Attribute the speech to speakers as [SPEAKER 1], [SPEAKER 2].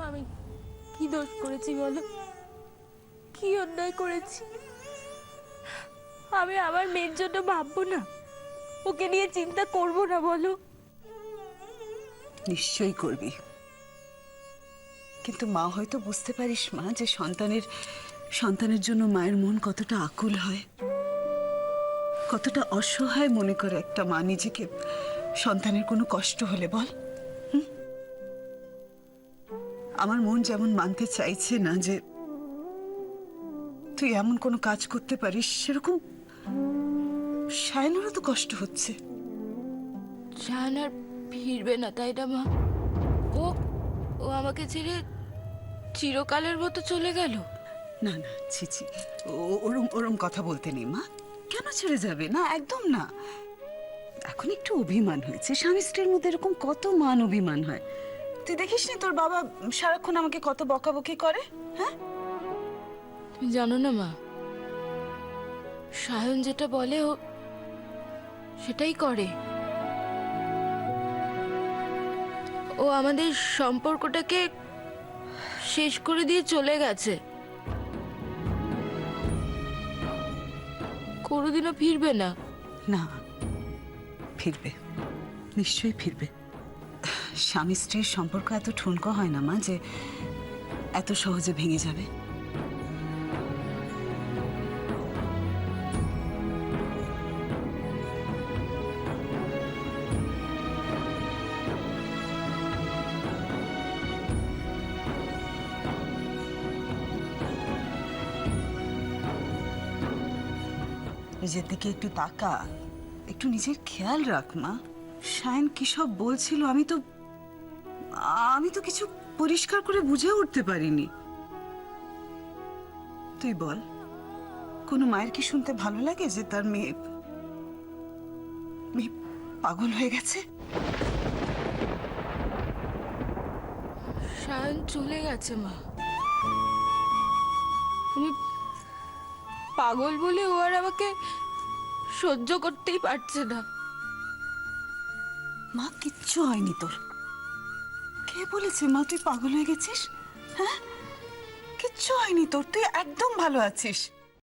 [SPEAKER 1] আমি কি দোষ করেছি বলো? কি অন্যায় করেছি? আমি আমার মেয়ের জন্য ভাববো না? ওকে নিয়ে চিন্তা করবো না বলো?
[SPEAKER 2] নিশ্চয়ই করবি, কিন্তু মা হয়তো বুঝতে পারিস মা, যে সন্তানের জন্য মায়ের মন কতটা আকুল হয়, কতটা অসহায় মনে করে একটা মা নিজেকে সন্তানের কোনো কষ্ট হলে। বল, আমার মন যেমন মানতে চাইছে না যে তুই এমন কোনো কাজ করতে পারিস, সেরকম সায়নেরও তো কষ্ট হচ্ছে।
[SPEAKER 1] জান আর ফিরবে না, তাই না মা? ও ও আমাকে ছেড়ে চিরকালের মতো চলে গেল।
[SPEAKER 2] না না, ছি ছি, ওরম ওরম কথা বলতে নেই মা। কেন ছেড়ে যাবে? না, একদম না। এখন একটু অভিমান হয়েছে, স্বামী স্ত্রীর মধ্যে এরকম কত মান অভিমান হয়। তুই দেখিস নি তোর বাবা সারাক্ষণ আমাকে কত বকাবকি করে? হ্যাঁ,
[SPEAKER 1] তুমি জানো না মা, সায়ন যেটা বলে ও সেটাই করে। ও আমাদের সম্পর্কটাকে শেষ করে দিয়ে চলে গেছে। কোনোদিনও ফিরবে না।
[SPEAKER 2] না, ফিরবে, নিশ্চয়ই ফিরবে। স্বামী স্ত্রীর সম্পর্ক এত ঠুনকো হয় না মা, যে এত সহজে ভেঙে যাবে। নিজের দিকে একটু তাকা, একটু নিজের খেয়াল রাখ মা। শায়ন কি সব বলছিল আমি তো কিছু পরিষ্কার করে বুঝে উঠতে পারিনি। তুই বল, কোনো মায়ের কি শুনতে ভালো লাগে যে তার মেয়ে পাগল হয়ে গেছে?
[SPEAKER 1] সায়ন চলে গেছে মা। তুমি পাগল বলে ও আর আমাকে সহ্য করতেই পারছে না।
[SPEAKER 2] মা, কিচ্ছু হয়নি তোর। কে বলেছে মা তুই পাগল হয়ে গেছিস? হ্যাঁ, কিচ্ছু হয়নি তোর, তুই একদম ভালো আছিস।